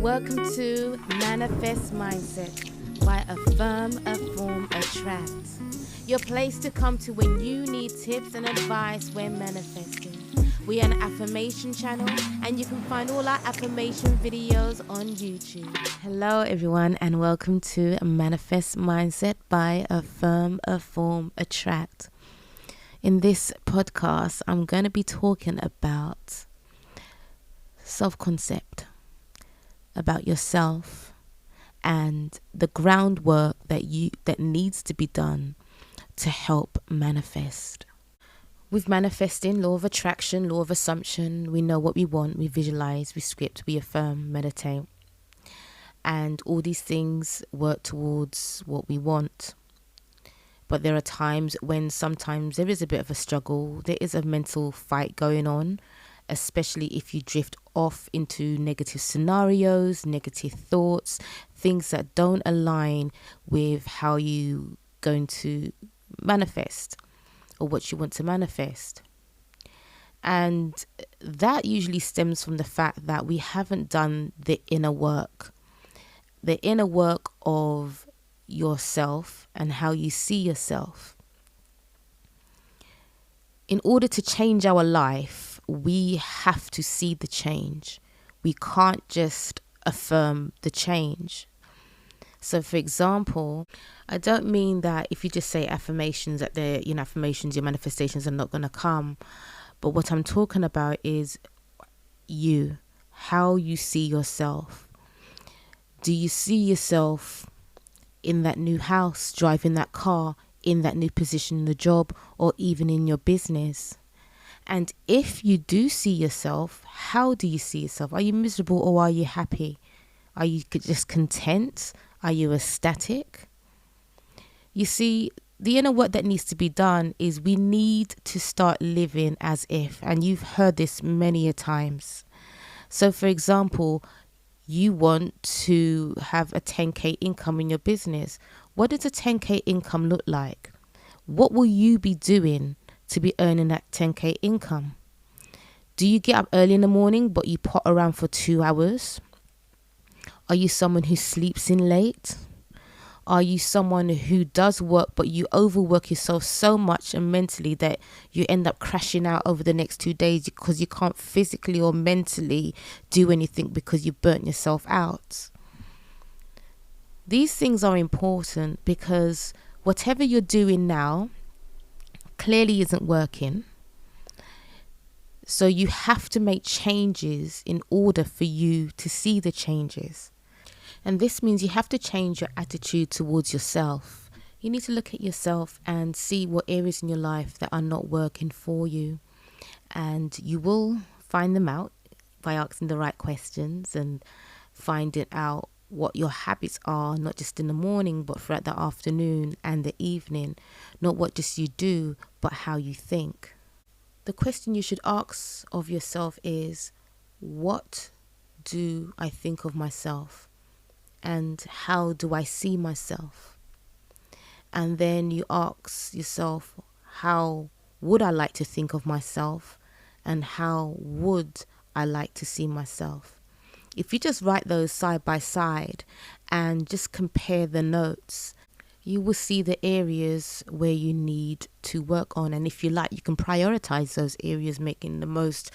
Welcome to Manifest Mindset by Affirm, Form, Attract. Your place to come to when you need tips and advice when manifesting. We are an affirmation channel and you can find all our affirmation videos on YouTube. Hello everyone and welcome to Manifest Mindset by Affirm, Form, Attract. In this podcast, I'm going to be talking about self-concept, about yourself and the groundwork that needs to be done to help manifest. With manifesting, law of attraction, law of assumption, we know what we want, we visualize, we script, we affirm, meditate. And all these things work towards what we want. But there are times when sometimes there is a bit of a struggle, there is a mental fight going on, especially if you drift off into negative scenarios, negative thoughts, things that don't align with how you're going to manifest or what you want to manifest. And that usually stems from the fact that we haven't done the inner work of yourself and how you see yourself. In order to change our life, we have to see the change. We can't just affirm the change. So for example, I don't mean that if you just say affirmations that affirmations, your manifestations are not going to come. But what I'm talking about is how you see yourself. Do you see yourself in that new house, driving that car, in that new position in the job, or even in your business? And if you do see yourself, how do you see yourself? Are you miserable or are you happy? Are you just content? Are you ecstatic? You see, the inner work that needs to be done is we need to start living as if, and you've heard this many a times. So for example, you want to have a 10k income in your business. What does a 10k income look like? What will you be doing to be earning that 10k income? Do you get up early in the morning but you pot around for 2 hours? Are you someone who sleeps in late? Are you someone who does work but you overwork yourself so much and mentally that you end up crashing out over the next 2 days because you can't physically or mentally do anything because you burnt yourself out? These things are important because whatever you're doing now clearly isn't working. So you have to make changes in order for you to see the changes. And this means you have to change your attitude towards yourself. You need to look at yourself and see what areas in your life that are not working for you. And you will find them out by asking the right questions and finding out what your habits are, not just in the morning, but throughout the afternoon and the evening. Not what just you do, but how you think. The question you should ask of yourself is, what do I think of myself? And how do I see myself? And then you ask yourself, how would I like to think of myself? And how would I like to see myself? If you just write those side by side and just compare the notes, you will see the areas where you need to work on. And if you like, you can prioritize those areas, making the ones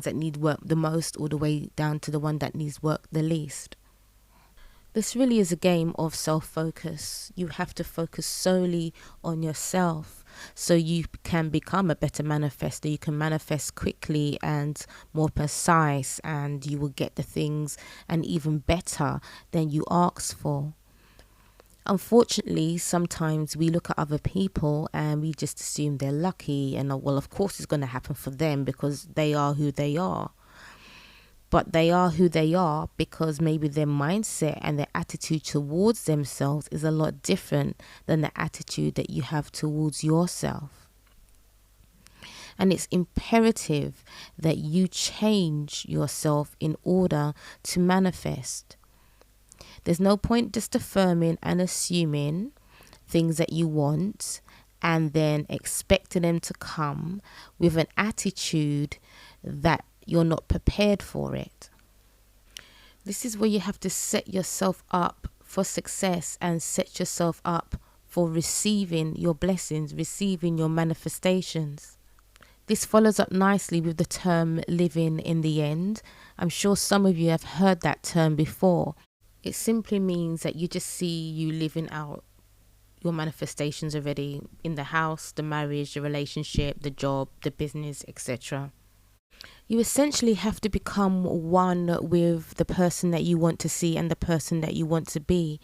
that need work the most, all the way down to the one that needs work the least. This really is a game of self-focus. You have to focus solely on yourself so you can become a better manifestor. You can manifest quickly and more precise, and you will get the things and even better than you asked for. Unfortunately, sometimes we look at other people and we just assume they're lucky and, well, of course it's going to happen for them because they are who they are. But they are who they are because maybe their mindset and their attitude towards themselves is a lot different than the attitude that you have towards yourself. And it's imperative that you change yourself in order to manifest. There's no point just affirming and assuming things that you want and then expecting them to come with an attitude that you're not prepared for it. This is where you have to set yourself up for success and set yourself up for receiving your blessings, receiving your manifestations. This follows up nicely with the term living in the end. I'm sure some of you have heard that term before. It simply means that you just see you living out your manifestations already in the house, the marriage, the relationship, the job, the business, etc. You essentially have to become one with the person that you want to see and the person that you want to be.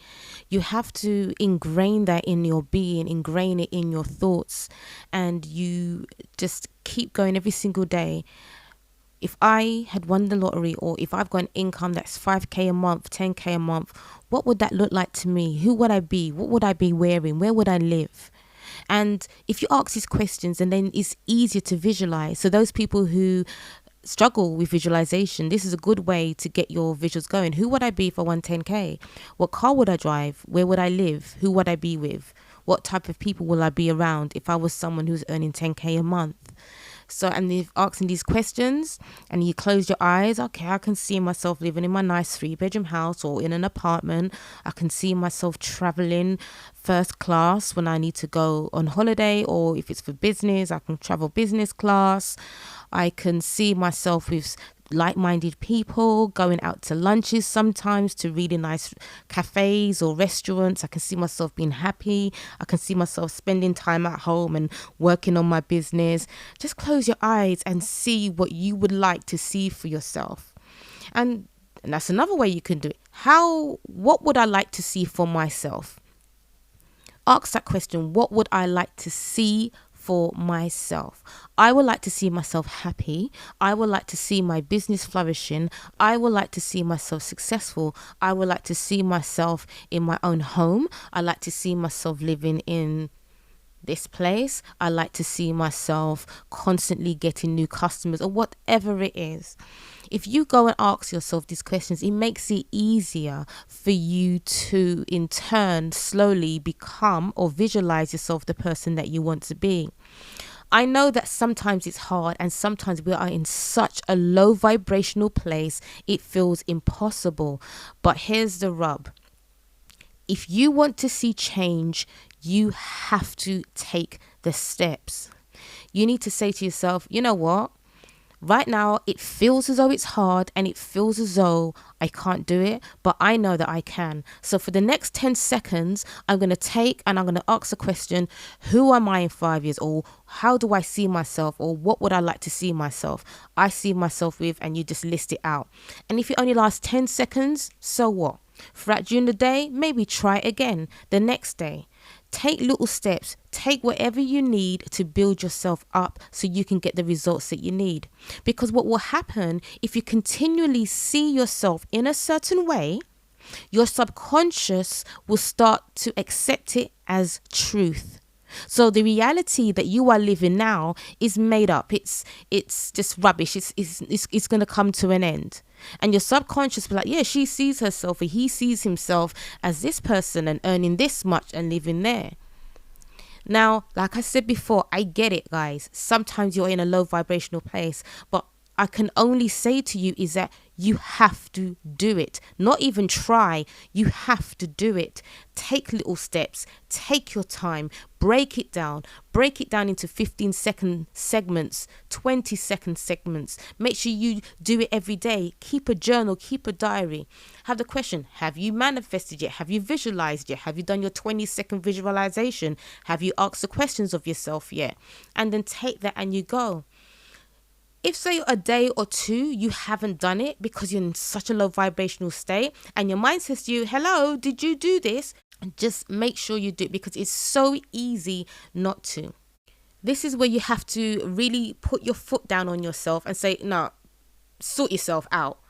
You have to ingrain that in your being, ingrain it in your thoughts, and you just keep going every single day. If I had won the lottery, or if I've got an income that's 5k a month, 10k a month, what would that look like to me? Who would I be? What would I be wearing? Where would I live? And if you ask these questions, and then it's easier to visualize. So those people who struggle with visualization, this is a good way to get your visuals going. Who would I be if I won 10k? What car would I drive? Where would I live? Who would I be with? What type of people will I be around if I was someone who's earning 10k a month? So, and if asking these questions and you close your eyes, okay, I can see myself living in my nice 3-bedroom house or in an apartment. I can see myself traveling first class when I need to go on holiday, or if it's for business, I can travel business class. I can see myself with like-minded people, going out to lunches sometimes, to really nice cafes or restaurants. I can see myself being happy. I can see myself spending time at home and working on my business. Just close your eyes and see what you would like to see for yourself. And that's another way you can do it. What would I like to see for myself? Ask that question. What would I like to see for myself? I would like to see myself happy. I would like to see my business flourishing. I would like to see myself successful. I would like to see myself in my own home. I like to see myself living in this place. I like to see myself constantly getting new customers, or whatever it is. If you go and ask yourself these questions, it makes it easier for you to, in turn, slowly become or visualize yourself the person that you want to be. I know that sometimes it's hard, and sometimes we are in such a low vibrational place, it feels impossible. But here's the rub. If you want to see change, you have to take the steps. You need to say to yourself, you know what? Right now, it feels as though it's hard, and it feels as though I can't do it, but I know that I can. So for the next 10 seconds, I'm going to ask the question, who am I in 5 years? Or how do I see myself? Or what would I like to see myself? I see myself with, and you just list it out. And if it only lasts 10 seconds, so what? Throughout during the day, maybe try it again the next day. Take little steps. Take whatever you need to build yourself up so you can get the results that you need. Because what will happen if you continually see yourself in a certain way, your subconscious will start to accept it as truth. So the reality that you are living now is made up. It's just rubbish. It's going to come to an end. And your subconscious will be like, yeah, she sees herself, or he sees himself as this person and earning this much and living there. Now, like I said before, I get it, guys. Sometimes you're in a low vibrational place, but I can only say to you is that you have to do it. Not even try. You have to do it. Take little steps. Take your time. Break it down. Break it down into 15-second segments, 20-second segments. Make sure you do it every day. Keep a journal. Keep a diary. Have the question, have you manifested yet? Have you visualized yet? Have you done your 20-second visualization? Have you asked the questions of yourself yet? And then take that and you go. If, say, a day or two you haven't done it because you're in such a low vibrational state and your mind says to you, hello, did you do this? Just make sure you do it, because it's so easy not to. This is where you have to really put your foot down on yourself and say, no, sort yourself out.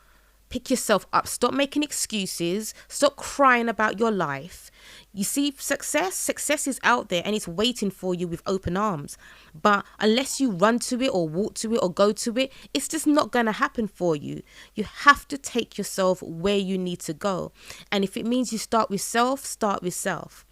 Pick yourself up. Stop making excuses. Stop crying about your life. You see, success is out there and it's waiting for you with open arms. But unless you run to it or walk to it or go to it, it's just not going to happen for you. You have to take yourself where you need to go. And if it means you start with self, start with self.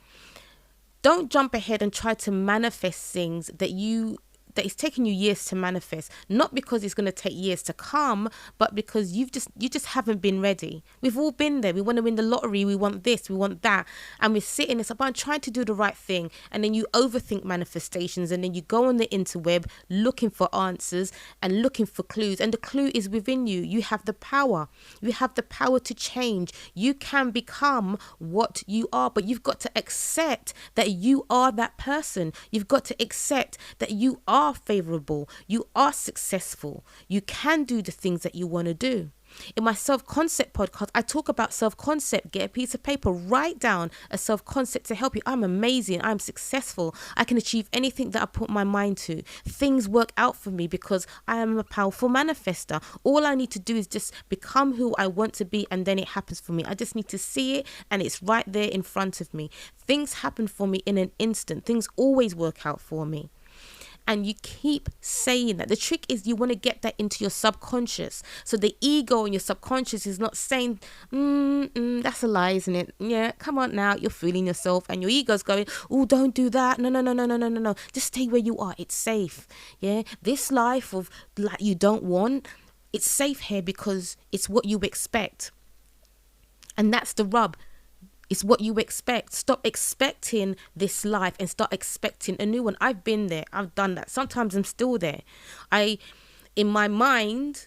Don't jump ahead and try to manifest things that you that it's taken you years to manifest, not because it's going to take years to come, but because you just haven't been ready. We've all been there. We want to win the lottery. We want this, we want that. And we're sitting, it's about trying to do the right thing. And then you overthink manifestations, and then you go on the interweb looking for answers and looking for clues. And the clue is within you. You have the power. You have the power to change. You can become what you are, but you've got to accept that you are that person. You've got to accept that you are favorable. You are successful. You can do the things that you want to do. In my self-concept podcast, I talk about self-concept. Get a piece of paper, write down a self-concept to help you. I'm amazing. I'm successful. I can achieve anything that I put my mind to. Things work out for me because I am a powerful manifestor. All I need to do is just become who I want to be, and then it happens for me. I just need to see it, and it's right there in front of me. Things happen for me in an instant. Things always work out for me. And you keep saying that. The trick is you want to get that into your subconscious. So the ego in your subconscious is not saying, that's a lie, isn't it? Yeah, come on now. You're fooling yourself. And your ego's going, oh, don't do that. No. Just stay where you are. It's safe. Yeah. This life of like you don't want, it's safe here because it's what you expect. And that's the rub. It's what you expect. Stop expecting this life and start expecting a new one. I've been there. I've done that. Sometimes I'm still there. In my mind,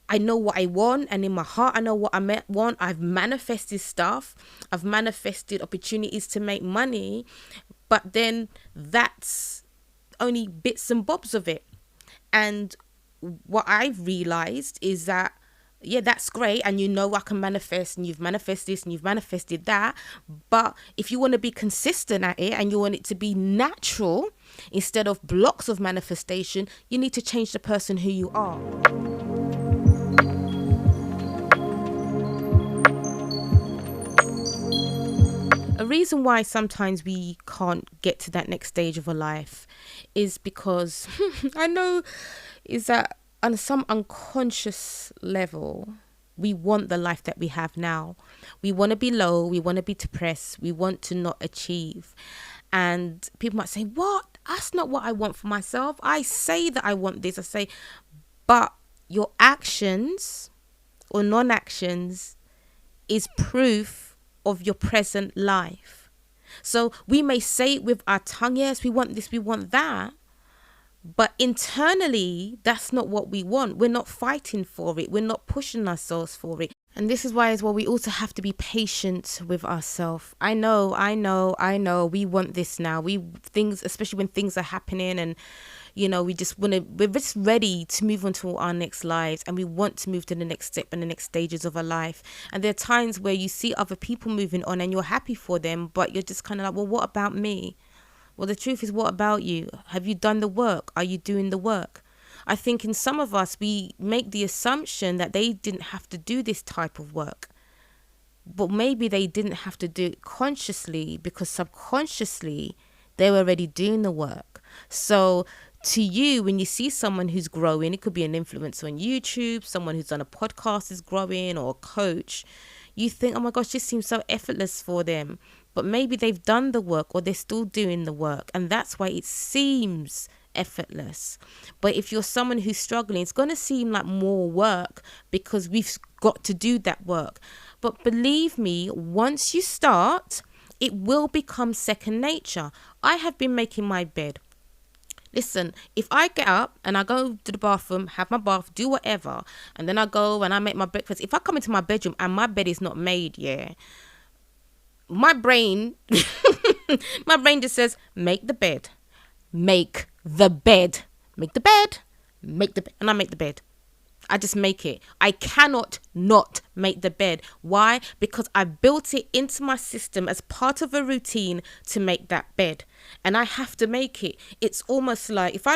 I know what I want, and in my heart, I know what I want. I've manifested stuff. I've manifested opportunities to make money, but then that's only bits and bobs of it. And what I've realized is that, yeah, that's great. And you know I can manifest, and you've manifested this and you've manifested that. But if you want to be consistent at it and you want it to be natural instead of blocks of manifestation, you need to change the person who you are. A reason why sometimes we can't get to that next stage of a life is because I know is that on some unconscious level, we want the life that we have now. We want to be low. We want to be depressed. We want to not achieve. And people might say, what? That's not what I want for myself. I say that I want this. I say, but your actions or non-actions is proof of your present life. So we may say it with our tongue, yes, we want this, we want that. But internally, that's not what we want. We're not fighting for it. We're not pushing ourselves for it. And this is why as well, we also have to be patient with ourselves. I know. We want this now. Especially when things are happening and, we're just ready to move on to our next lives, and we want to move to the next step and the next stages of our life. And there are times where you see other people moving on and you're happy for them, but you're just kind of like, well, what about me? Well, the truth is, what about you? Have you done the work? Are you doing the work? I think in some of us, we make the assumption that they didn't have to do this type of work. But maybe they didn't have to do it consciously because subconsciously they were already doing the work. So to you, when you see someone who's growing, it could be an influencer on YouTube, someone who's on a podcast is growing, or a coach, you think, oh my gosh, this seems so effortless for them. But maybe they've done the work, or they're still doing the work. And that's why it seems effortless. But if you're someone who's struggling, it's going to seem like more work because we've got to do that work. But believe me, once you start, it will become second nature. I have been making my bed. Listen, if I get up and I go to the bathroom, have my bath, do whatever, and then I go and I make my breakfast, if I come into my bedroom and my bed is not made, my brain just says, make the bed, and I make the bed. I just make it. I cannot not make the bed. Why? Because I built it into my system as part of a routine to make that bed. And I have to make it. It's almost like it's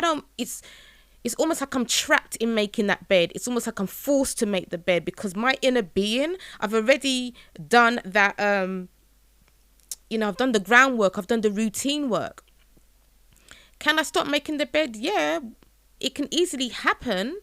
almost like I'm trapped in making that bed. It's almost like I'm forced to make the bed because my inner being, I've already done that, I've done the groundwork. I've done the routine work. Can I stop making the bed? Yeah, it can easily happen.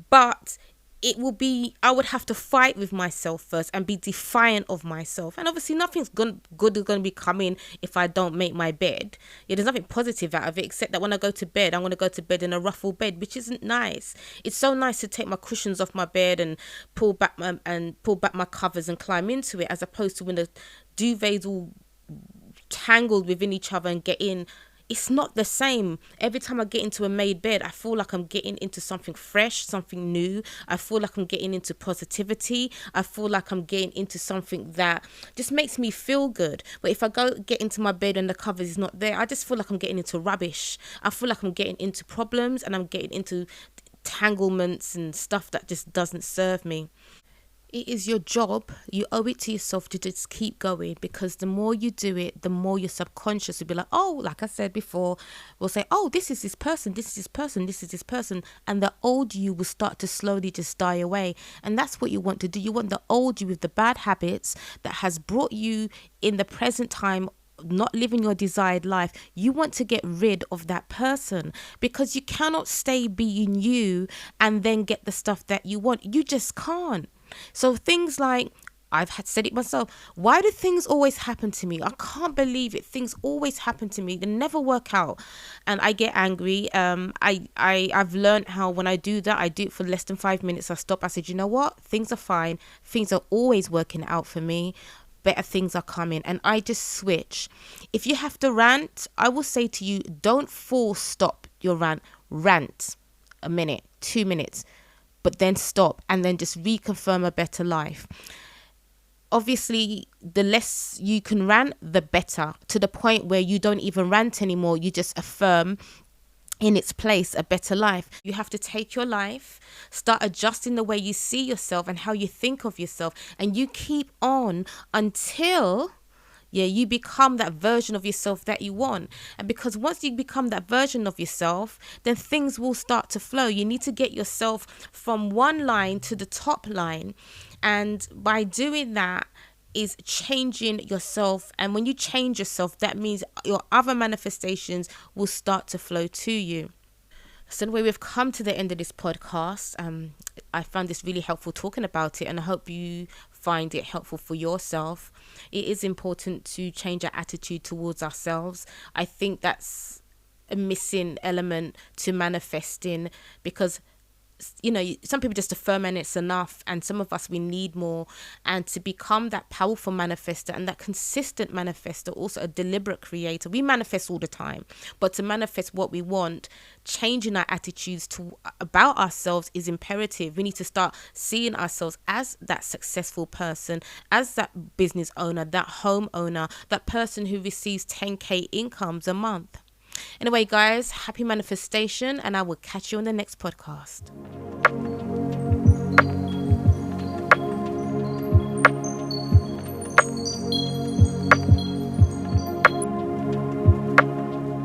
But I would have to fight with myself first and be defiant of myself. And obviously nothing's good is going to be coming if I don't make my bed. Yeah, there's nothing positive out of it, except that when I go to bed, I'm going to go to bed in a ruffle bed, which isn't nice. It's so nice to take my cushions off my bed and pull back my covers and climb into it, as opposed to when the duvets all tangled within each other and get in. It's not the same. Every time I get into a made bed, I feel like I'm getting into something fresh, something new. I feel like I'm getting into positivity. I feel like I'm getting into something that just makes me feel good. But if I go get into my bed and the covers is not there, I just feel like I'm getting into rubbish. I feel like I'm getting into problems, and I'm getting into entanglements and stuff that just doesn't serve me. It is your job. You owe it to yourself to just keep going, because the more you do it, the more your subconscious will be like, oh, like I said before, will say, oh, this is this person, this is this person, this is this person. And the old you will start to slowly just die away. And that's what you want to do. You want the old you with the bad habits that has brought you in the present time not living your desired life. You want to get rid of that person, because you cannot stay being you and then get the stuff that you want. You just can't. So things like, I've had said it myself, why do things always happen to me? I can't believe it. Things always happen to me. They never work out. And I get angry. I've learned how when I do that, I do it for less than 5 minutes. I stop. I said, you know what? Things are fine. Things are always working out for me. Better things are coming. And I just switch. If you have to rant, I will say to you, don't force stop your rant. Rant a minute, 2 minutes, but then stop and then just reconfirm a better life. Obviously, the less you can rant, the better, to the point where you don't even rant anymore. You just affirm in its place a better life. You have to take your life, start adjusting the way you see yourself and how you think of yourself, and you keep on until you become that version of yourself that you want. And because once you become that version of yourself, then things will start to flow. You need to get yourself from one line to the top line. And by doing that is changing yourself. And when you change yourself, that means your other manifestations will start to flow to you. So anyway, we've come to the end of this podcast. I found this really helpful talking about it, and I hope you find it helpful for yourself. It is important to change our attitude towards ourselves. I think that's a missing element to manifesting, because some people just affirm and it's enough, and some of us, we need more. And to become that powerful manifester and that consistent manifester, also a deliberate creator, we manifest all the time, but to manifest what we want, changing our attitudes about ourselves is imperative. We need to start seeing ourselves as that successful person, as that business owner, that home owner, that person who receives 10k incomes a month. Anyway, guys, happy manifestation, and I will catch you on the next podcast.